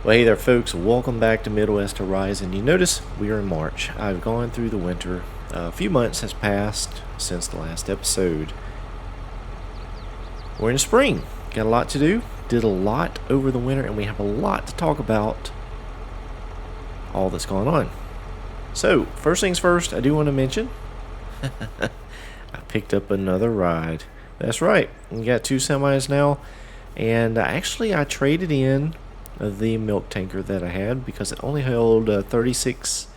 Well, hey there, folks. Welcome back to Midwest Horizon. You notice we are in March. I've gone through the winter. A few months has passed since the last episode. We're in spring. Got a lot to do. Did a lot over the winter, and we have a lot to talk about. All that's going on. So, first things first, I do want to mention I picked up another ride. That's right. We got two semis now, and actually I traded in the milk tanker that I had because it only held 36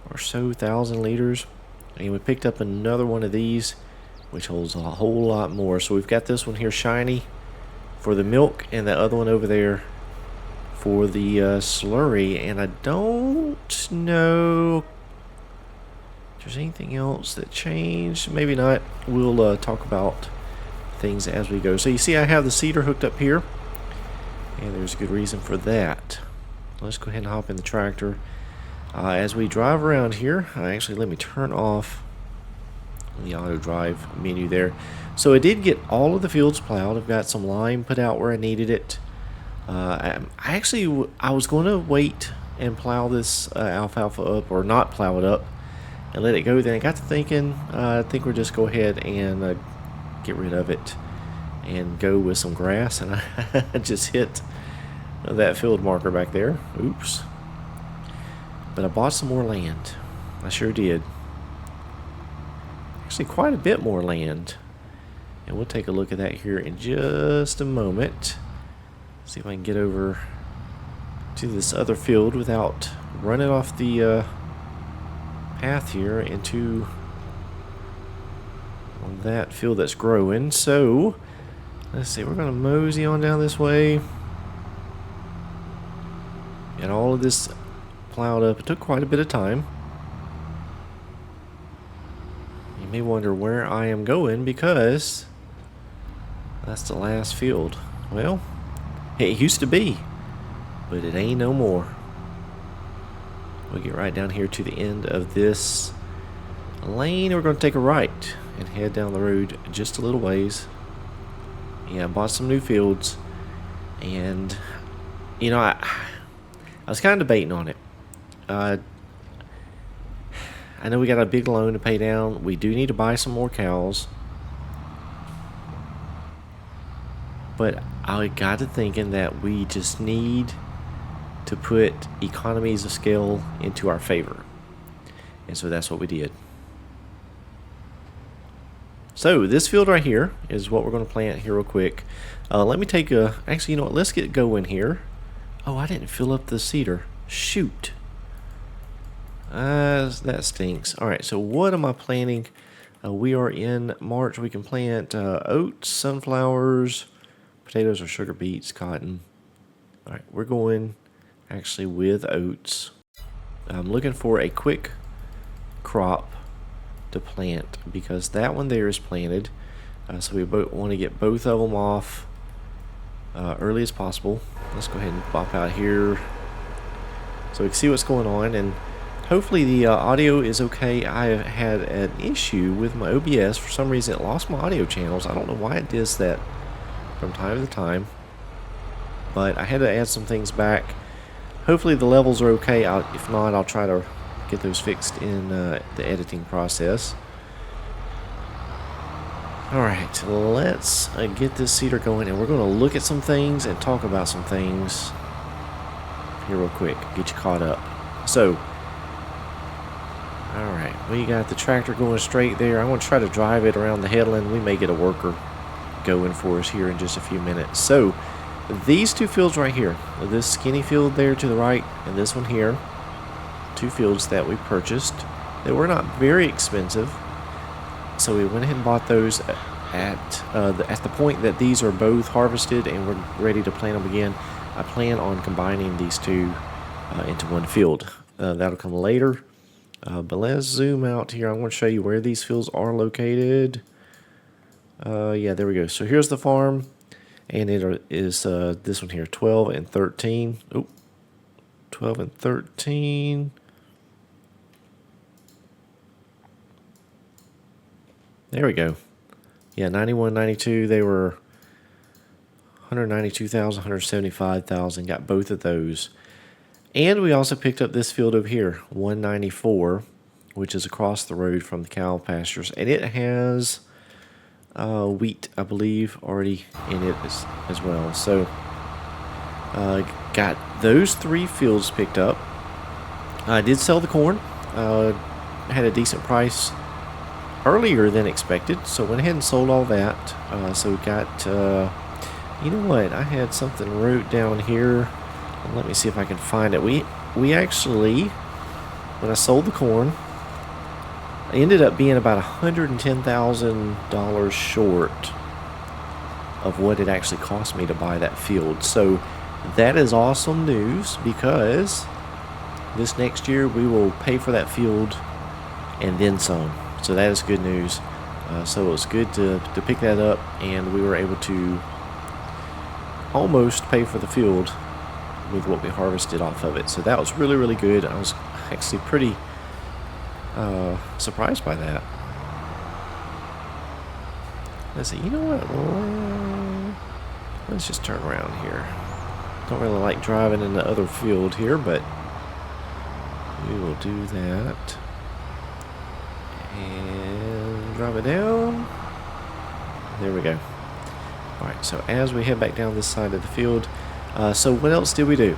or so thousand liters, and we picked up another one of these which holds a whole lot more. So we've got this one here shiny for the milk, and the other one over there for the slurry. And I don't know if there's anything else that changed. Maybe not. We'll talk about things as we go. So you see I have the seeder hooked up here, and there's a good reason for that. Let's go ahead and hop in the tractor. As we drive around here, actually let me turn off the auto drive menu there. So I did get all of the fields plowed. I've got some lime put out where I needed it. I was going to wait and plow this alfalfa up, or not plow it up and let it go. Then I got to thinking, I think we'll just go ahead and get rid of it and go with some grass, and I just hit that field marker back there. Oops. But I bought some more land. I sure did. Actually, quite a bit more land. And we'll take a look at that here in just a moment. See if I can get over to this other field without running off the path here into that field that's growing. So let's see, we're going to mosey on down this way. And all of this plowed up. It took quite a bit of time. You may wonder where I am going because that's the last field. Well, it used to be, but it ain't no more. We'll get right down here to the end of this lane. We're going to take a right and head down the road just a little ways. Yeah, I bought some new fields, and you know, I was kind of debating on it. I know we got a big loan to pay down. We do need to buy some more cows, but I got to thinking that we just need to put economies of scale into our favor, and so that's what we did. So this field right here is what we're going to plant here real quick. Let me take a... Actually, you know what? Let's get going here. Oh, I didn't fill up the seeder. Shoot. That stinks. Alright, so what am I planting? We are in March. We can plant oats, sunflowers, potatoes or sugar beets, cotton. Alright, we're going actually with oats. I'm looking for a quick crop to plant because that one there is planted, so we want to get both of them off early as possible. Let's go ahead and pop out here so we can see what's going on, and hopefully the audio is okay. I had an issue with my OBS. For some reason it lost my audio channels. I don't know why it does that from time to time, but I had to add some things back. Hopefully the levels are okay. If not, I'll try to get those fixed in the editing process. Alright, let's get this seeder going, and we're going to look at some things and talk about some things here real quick, get you caught up. So, alright, we got the tractor going straight there. I'm going to try to drive it around the headland. We may get a worker going for us here in just a few minutes. So, these two fields right here, this skinny field there to the right, and this one here, two fields that we purchased. They were not very expensive, so we went ahead and bought those at the point that these are both harvested and we're ready to plant them again. I plan on combining these two into one field. That'll come later, but let's zoom out here. I want to show you where these fields are located. Yeah, there we go. So here's the farm, and it is this one here, 12 and 13. Oh, 12 and 13. There we go. Yeah, 91, 92, they were 192,000, 175,000. Got both of those. And we also picked up this field over here, 194, which is across the road from the cow pastures. And it has wheat, I believe, already in it as well. So got those 3 fields picked up. I did sell the corn. Had a decent price earlier than expected, so went ahead and sold all that. So got, you know what, I had something wrote down here. Let me see if I can find it. We actually, when I sold the corn, I ended up being about $110,000 short of what it actually cost me to buy that field. So that is awesome news, because this next year we will pay for that field and then some. So that is good news. So it was good to pick that up, and we were able to almost pay for the field with what we harvested off of it. So that was really, really good. I was actually pretty surprised by that. Let's see, you know what? Let's just turn around here. Don't really like driving in the other field here, but we will do that. And drive it down. There we go. Alright, so as we head back down this side of the field, so what else did we do?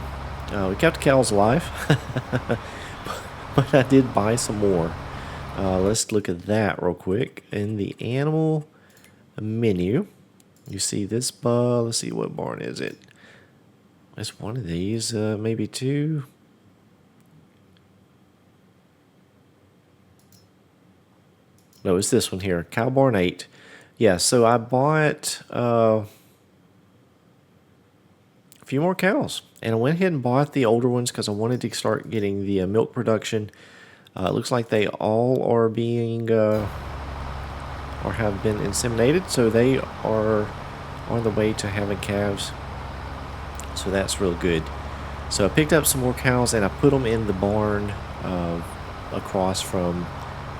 We kept the cows alive, but I did buy some more. Let's look at that real quick. In the animal menu, you see this, let's see, what barn is it? It's one of these, maybe 2. No, it's this one here, Cow Barn 8. Yeah, so I bought a few more cows, and I went ahead and bought the older ones because I wanted to start getting the milk production. It looks like they all are being or have been inseminated, so they are on the way to having calves. So that's real good. So I picked up some more cows and I put them in the barn across from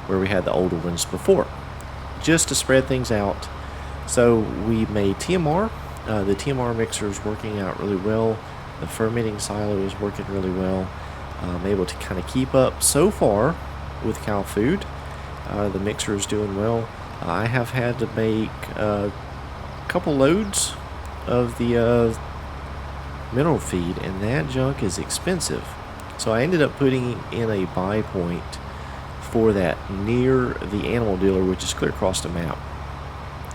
where we had the older ones before, just to spread things out. So we made TMR. The TMR mixer is working out really well. The fermenting silo is working really well. I'm able to kind of keep up so far with cow food. The mixer is doing well. I have had to make a couple loads of the mineral feed, and that junk is expensive. So I ended up putting in a buy point for that near the animal dealer, which is clear across the map.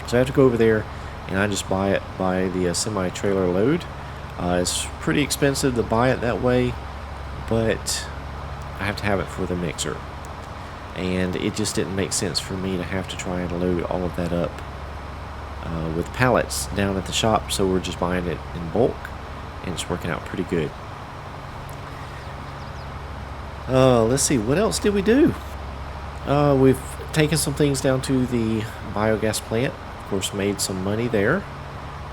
So I have to go over there and I just buy it by the semi-trailer load. It's pretty expensive to buy it that way, but I have to have it for the mixer. And it just didn't make sense for me to have to try and load all of that up with pallets down at the shop, so we're just buying it in bulk, and it's working out pretty good. Let's see, what else did we do? We've taken some things down to the biogas plant. Of course, made some money there.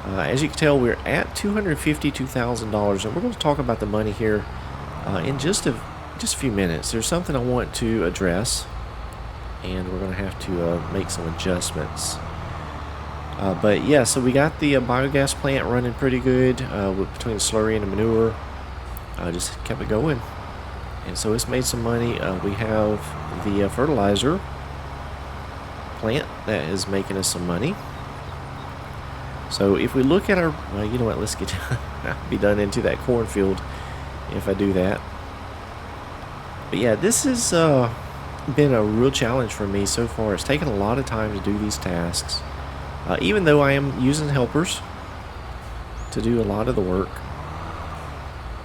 As you can tell, we're at $252,000, and we're going to talk about the money here in just a few minutes. There's something I want to address, and we're going to have to make some adjustments. But yeah, so we got the biogas plant running pretty good between the slurry and the manure. Just kept it going. And so it's made some money. We have the fertilizer plant that is making us some money. So if we look at our, well, you know what, let's get be done into that cornfield if I do that. But yeah, this has been a real challenge for me so far. It's taken a lot of time to do these tasks. Even though I am using helpers to do a lot of the work,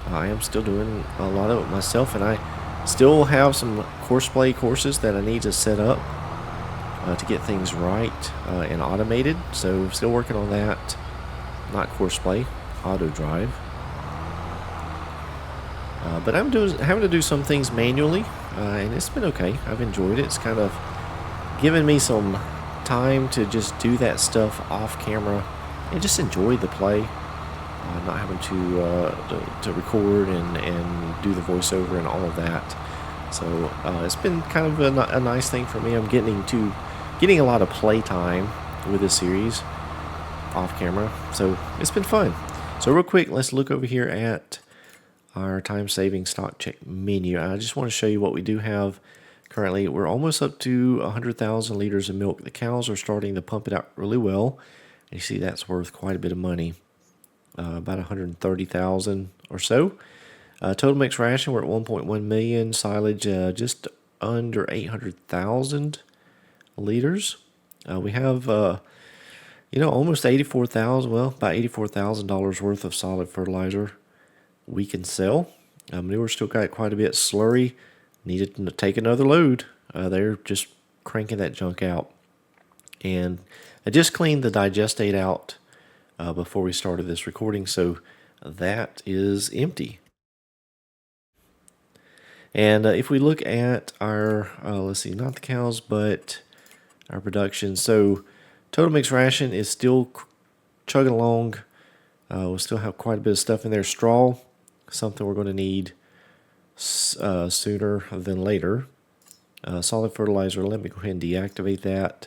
I am still doing a lot of it myself, and I still have some courseplay courses that I need to set up to get things right and automated. So still working on that. Not courseplay, auto drive. But I'm having to do some things manually, and it's been okay. I've enjoyed it. It's kind of given me some time to just do that stuff off camera and just enjoy the play. Not having to record and do the voiceover and all of that. So it's been kind of a nice thing for me. I'm getting a lot of play time with this series. off camera. So it's been fun. So real quick, let's look over here at our time-saving stock check menu. I just want to show you what we do have currently. We're almost up to 100,000 liters of milk. The cows are starting to pump it out really well. You see that's worth quite a bit of money, about 130,000 or so. Total mixed ration, we're at 1.1 million. Silage, just under 800,000 liters. We have, almost 84,000, well, about $84,000 worth of solid fertilizer we can sell. Manure still got quite a bit. Slurry, needed to take another load. They're just cranking that junk out. And I just cleaned the digestate out before we started this recording, so that is empty. And if we look at our, let's see, not the cows, but our production. So total mixed ration is still chugging along. We'll still have quite a bit of stuff in there. Straw, something we're going to need sooner than later. Solid fertilizer, let me go ahead and deactivate that.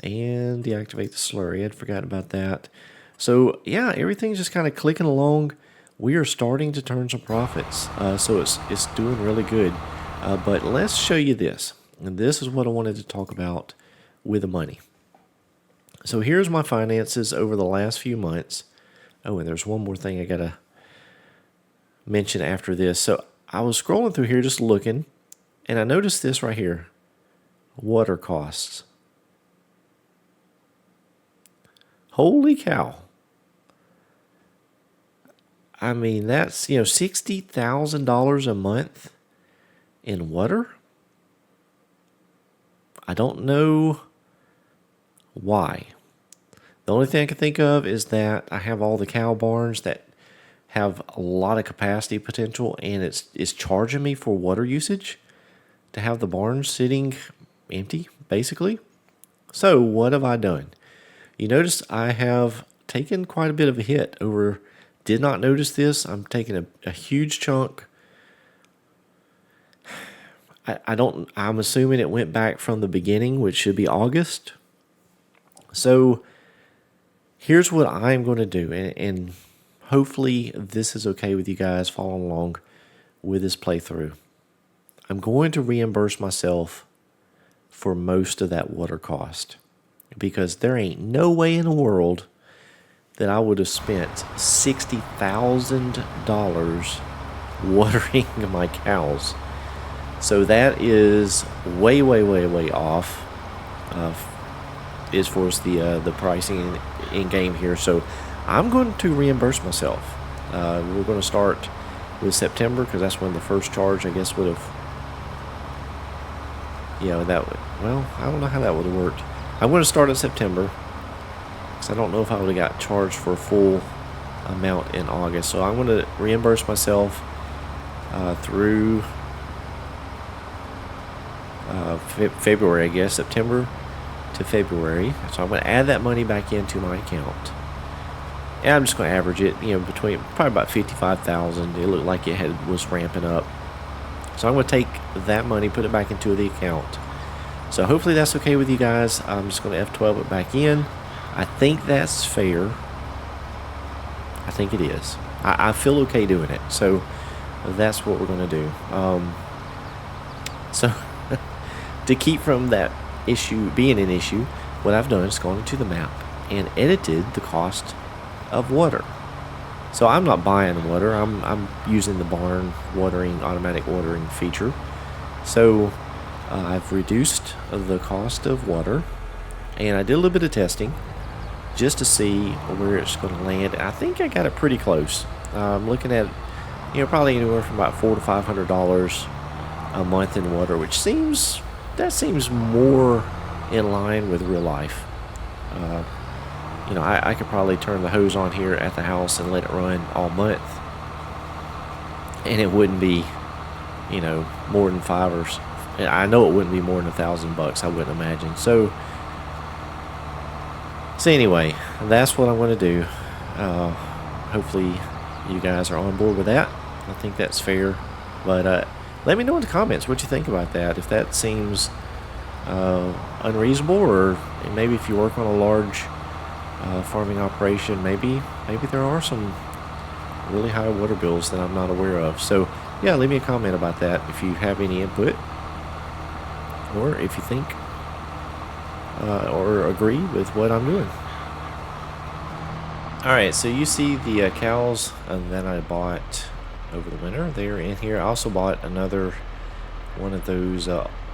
And deactivate the slurry. I'd forgotten about that. So yeah, everything's just kind of clicking along. We are starting to turn some profits. So it's doing really good. But let's show you this. And this is what I wanted to talk about with the money. So here's my finances over the last few months. Oh, and there's one more thing I gotta mention after this. So I was scrolling through here just looking, and I noticed this right here. Water costs. Holy cow. I mean, that's, $60,000 a month in water. I don't know why. The only thing I can think of is that I have all the cow barns that have a lot of capacity potential, and it's charging me for water usage to have the barns sitting empty, basically. So what have I done? You notice I have taken quite a bit of a hit over. Did not notice this. I'm taking a huge chunk. I'm assuming it went back from the beginning, which should be August. So here's what I'm going to do, and hopefully this is okay with you guys following along with this playthrough. I'm going to reimburse myself for most of that water cost, because there ain't no way in the world that I would have spent $60,000 watering my cows. So that is way, way, way, way off as far as the pricing in game here. So I'm going to reimburse myself. We're going to start with September, because that's when the first charge, I guess, would have. Yeah, well, I don't know how that would have worked. I'm going to start in September, because I don't know if I would have got charged for a full amount in August. So I'm going to reimburse myself through February, I guess, September to February. So I'm going to add that money back into my account. And I'm just going to average it, between probably about 55,000. It looked like it was ramping up. So I'm going to take that money, put it back into the account. So hopefully that's okay with you guys. I'm just going to F12 it back in. I think that's fair. I think it is. I feel okay doing it. So that's what we're going to do. So to keep from that issue being an issue, what I've done is gone into the map and edited the cost of water. So I'm not buying water. I'm using the barn watering, automatic watering feature. So I've reduced the cost of water, and I did a little bit of testing just to see where it's going to land. I think I got it pretty close. I'm looking at, probably anywhere from about $400 to $500 a month in water, which seems more in line with real life. I could probably turn the hose on here at the house and let it run all month, and it wouldn't be, more than I know it wouldn't be more than $1,000. I wouldn't imagine. So anyway, that's what I'm going to do. Hopefully you guys are on board with that. I think that's fair. But let me know in the comments what you think about that. If that seems unreasonable, or maybe if you work on a large farming operation. Maybe there are some really high water bills that I'm not aware of. So yeah, leave me a comment about that if you have any input, or if you think or agree with what I'm doing. Alright, so you see the cows that I bought over the winter. They're in here. I also bought another one of those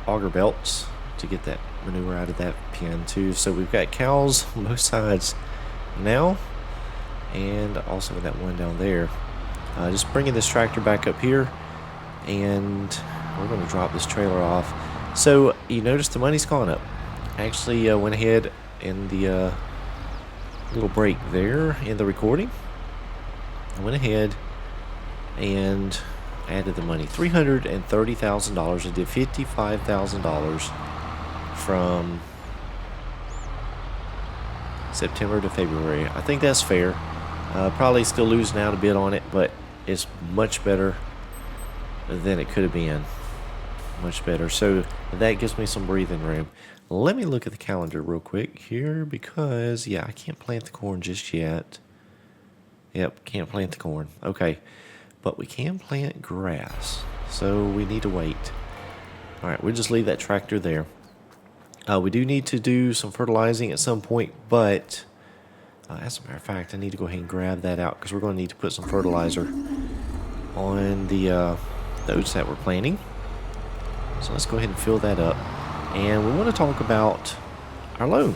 auger belts to get that manure out of that pen too. So we've got cows on both sides now, and also that one down there. Just bringing this tractor back up here, and we're going to drop this trailer off. So you notice the money's gone up. I actually went ahead in the little break there in the recording. I went ahead and added the money, $330,000. I did $55,000 from September to February. I think that's fair. Probably still losing out a bit on it, but it's much better than it could have been. Much better. So that gives me some breathing room. Let me look at the calendar real quick here, because yeah, I can't plant the corn just yet. Yep, can't plant the corn. Okay, but we can plant grass, so we need to wait. Alright, we'll just leave that tractor there. We do need to do some fertilizing at some point, but as a matter of fact, I need to go ahead and grab that out, because we're going to need to put some fertilizer on the oats that we're planting. So let's go ahead and fill that up. And we want to talk about our loan.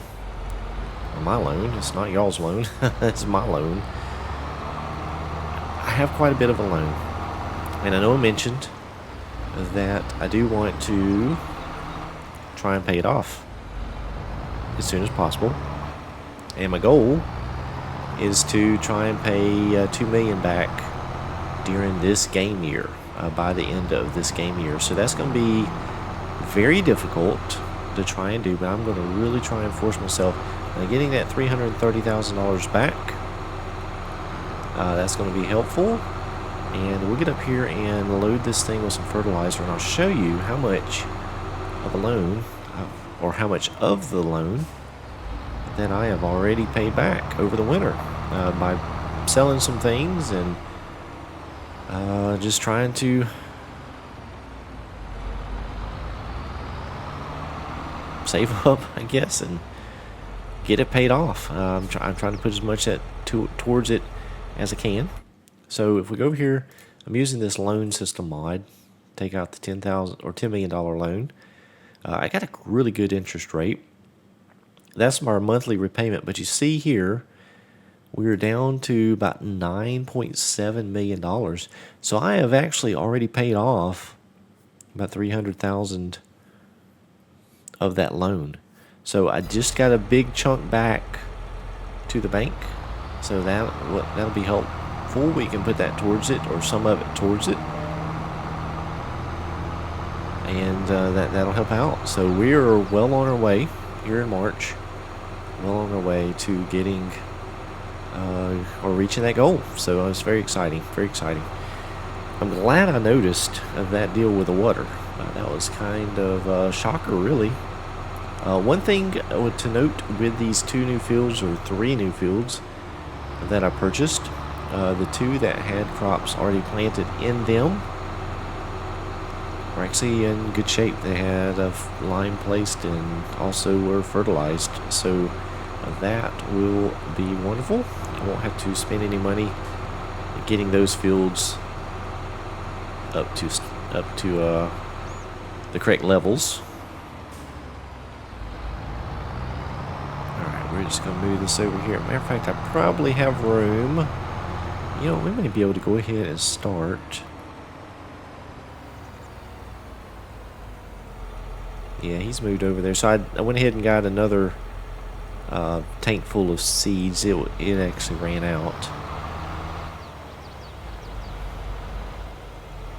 Or my loan. It's not y'all's loan. It's my loan. I have quite a bit of a loan. And I know I mentioned that I do want to try and pay it off as soon as possible. And my goal is to try and pay $2 million back during this game year, by the end of this game year. So that's going to be very difficult to try and do, but I'm going to really try and force myself. Getting that $330,000 back, that's going to be helpful. And we'll get up here and load this thing with some fertilizer, and I'll show you how much of a loan, or how much of the loan that I have already paid back over the winter by selling some things and just trying to save up, I guess, and get it paid off. I'm trying to put as much towards it as I can. So if we go over here, I'm using this loan system mod. Take out the $10 million loan. I got a really good interest rate. That's our monthly repayment. But you see here, we're down to about $9.7 million. So I have actually already paid off about $300,000 of that loan. So I just got a big chunk back to the bank. So that'll be helpful. We can put that towards it, or some of it towards it. And that'll help out. So we're well on our way here in March. Well on our way to getting or reaching that goal. So it's very exciting, very exciting. I'm glad I noticed that deal with the water. That was kind of a shocker, really. One thing to note with these 2 new fields, or 3 new fields that I purchased, the 2 that had crops already planted in them were actually in good shape. They had a line placed and also were fertilized. So that will be wonderful. I won't have to spend any money getting those fields up to the correct levels. Alright, we're just going to move this over here. Matter of fact, I probably have room. You know, we may be able to go ahead and start. Yeah, he's moved over there. So I went ahead and got another tank full of seeds. It actually ran out.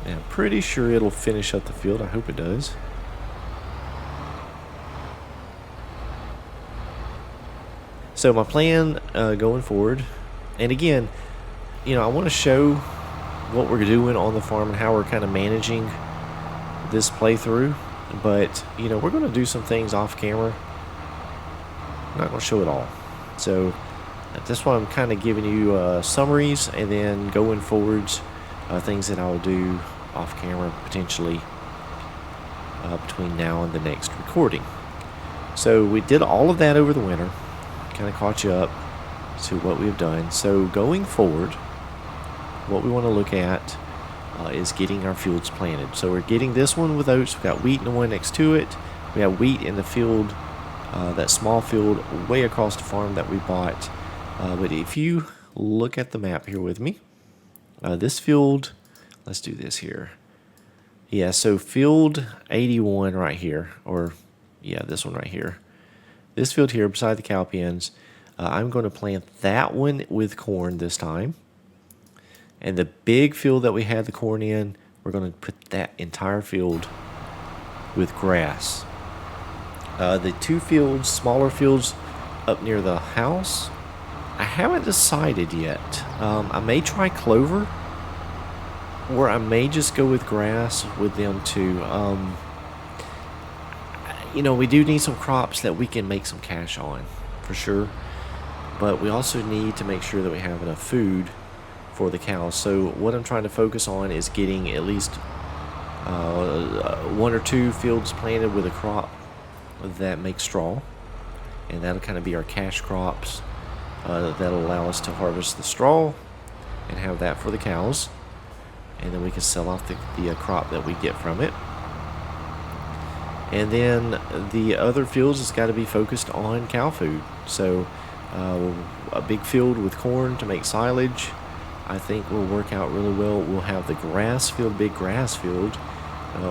And I'm pretty sure it'll finish up the field. I hope it does. So my plan going forward, and again, you know, I want to show what we're doing on the farm and how we're kind of managing this playthrough. But, you know, we're going to do some things off camera. I'm not going to show it all. So At this one, I'm kind of giving you summaries, and then going forwards, things that I'll do off camera potentially between now and the next recording. So we did all of that over the winter, kind of caught you up to what we've done. So going forward, what we want to look at is getting our fields planted. So we're getting this one with oats. We've got wheat in the one next to it. We have wheat in the field, that small field way across the farm that we bought. But if you look at the map here with me, this field, let's do this here. Yeah, so field 81 right here, or yeah, this one right here. This field here beside the cow pens, I'm going to plant that one with corn this time. And the big field that we had the corn in, we're going to put that entire field with grass. The two fields, smaller fields up near the house, I haven't decided yet. I may try clover, or I may just go with grass with them too. You know, we do need some crops that we can make some cash on, for sure. But we also need to make sure that we have enough food for the cows. So what I'm trying to focus on is getting at least 1 or 2 fields planted with a crop that makes straw. And that'll kind of be our cash crops. That'll allow us to harvest the straw and have that for the cows. And then we can sell off the crop that we get from it. And then the other fields has got to be focused on cow food. So a big field with corn to make silage, I think will work out really well. We'll have the grass field, big grass field,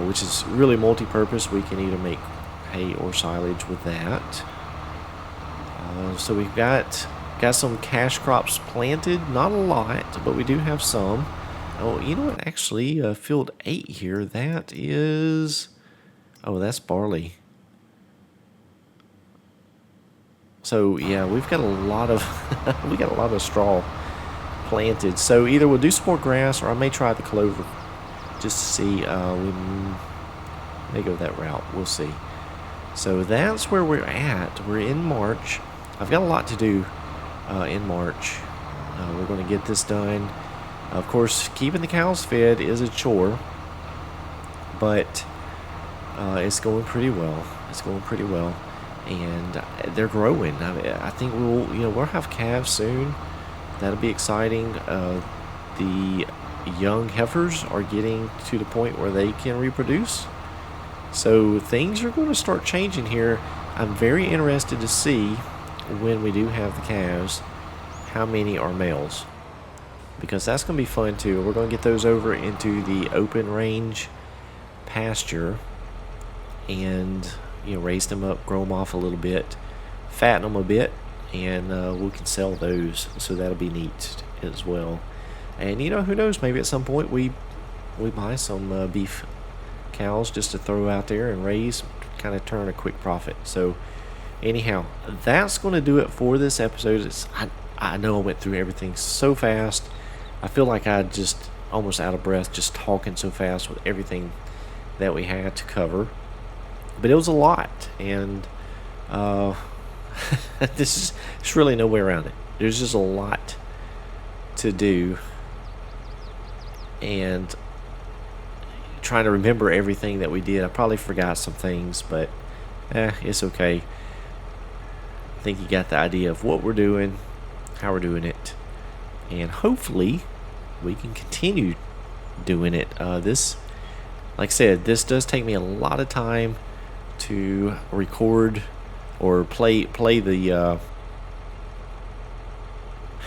which is really multi-purpose. We can either make hay or silage with that. So we've got some cash crops planted, not a lot, but we do have some. Oh, you know what? Actually, field 8 here, that is... Oh, that's barley. So yeah, we've got a lot of straw planted. So either we'll do some more grass, or I may try the clover just to see. We may go that route. We'll see. So that's where we're at. We're in March. I've got a lot to do in March. We're going to get this done. Of course, keeping the cows fed is a chore, but it's going pretty well. It's going pretty well, and they're growing. I think we'll have calves soon. That'll be exciting. The young heifers are getting to the point where they can reproduce, so things are going to start changing here. I'm very interested to see when we do have the calves how many are males, because that's going to be fun too. We're going to get those over into the open range pasture and raise them up, grow them off a little bit, fatten them a bit, and we can sell those. So that'll be neat as well. And who knows, maybe at some point we buy some beef cows just to throw out there and raise, kind of turn a quick profit. So anyhow, that's going to do it for this episode. I know I went through everything so fast. I feel like I just almost out of breath just talking so fast with everything that we had to cover. But it was a lot, and there's really no way around it. There's just a lot to do, and trying to remember everything that we did. I probably forgot some things, but it's okay. I think you got the idea of what we're doing, how we're doing it, and hopefully we can continue doing it. This, like I said, this does take me a lot of time to record or play the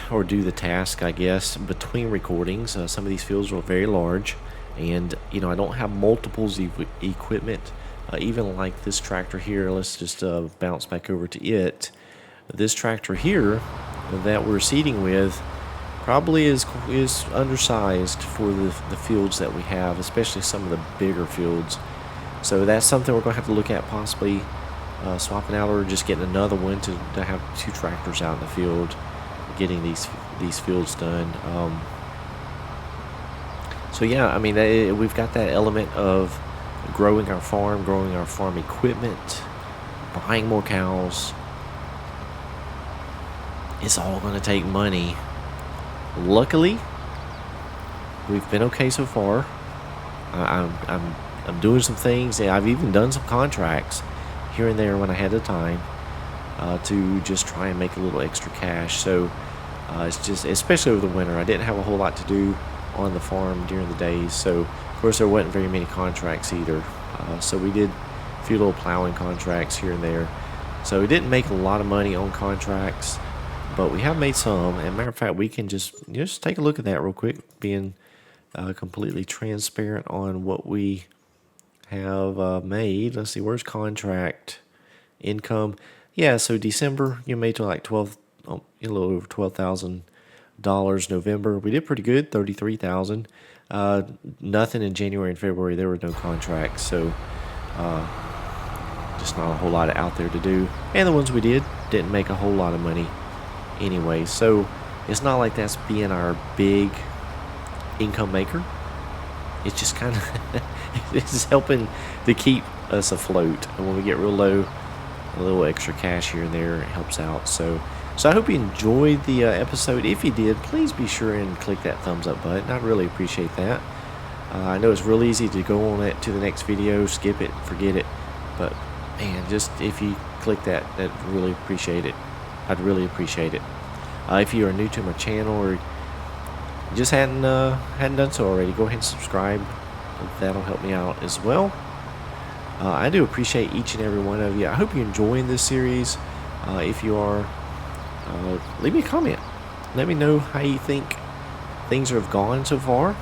or do the task, I guess, between recordings. Some of these fields are very large, and I don't have multiples of equipment. Even like this tractor here, let's just bounce back over to it. This tractor here that we're seeding with probably is undersized for the fields that we have, especially some of the bigger fields. So that's something we're going to have to look at, possibly swapping out, or just getting another one to have 2 tractors out in the field, getting these fields done. So yeah, I mean, we've got that element of growing our farm equipment, buying more cows, it's all going to take money. Luckily, we've been okay so far. I'm doing some things, and I've even done some contracts here and there when I had the time to just try and make a little extra cash. So it's just, especially over the winter, I didn't have a whole lot to do on the farm during the days. So of course there wasn't very many contracts either. So we did a few little plowing contracts here and there. So we didn't make a lot of money on contracts, but we have made some. And matter of fact, we can just take a look at that real quick, being completely transparent on what we have made. Let's see, where's contract income? Yeah, so December you made to like a little over $12,000. November we did pretty good, 33,000. Nothing in January and February. There were no contracts, so just not a whole lot out there to do. And the ones we didn't make a whole lot of money anyway. So it's not like that's being our big income maker. It's just kind of it's helping to keep us afloat. And when we get real low, a little extra cash here and there, it helps out. So I hope you enjoyed the episode. If you did, please be sure and click that thumbs up button. I'd really appreciate that. I know it's real easy to go on it to the next video, skip it, forget it. But man, just if you click that, I'd really appreciate it. I'd really appreciate it. If you are new to my channel or just hadn't done so already, go ahead and subscribe. That'll help me out as well. I do appreciate each and every one of you. I hope you're enjoying this series. If you are, leave me a comment. Let me know how you think things have gone so far.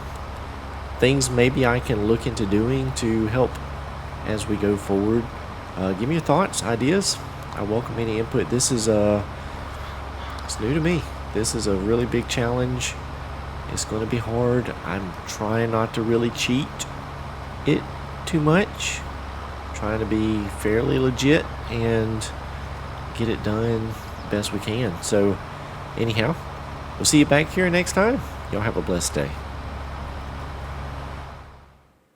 Things maybe I can look into doing to help as we go forward. Give me your thoughts, ideas. I welcome any input. This is it's new to me. This is a really big challenge. It's going to be hard. I'm trying not to really cheat it too much. Trying to be fairly legit and get it done best we can. So anyhow, we'll see you back here next time. Y'all have a blessed day.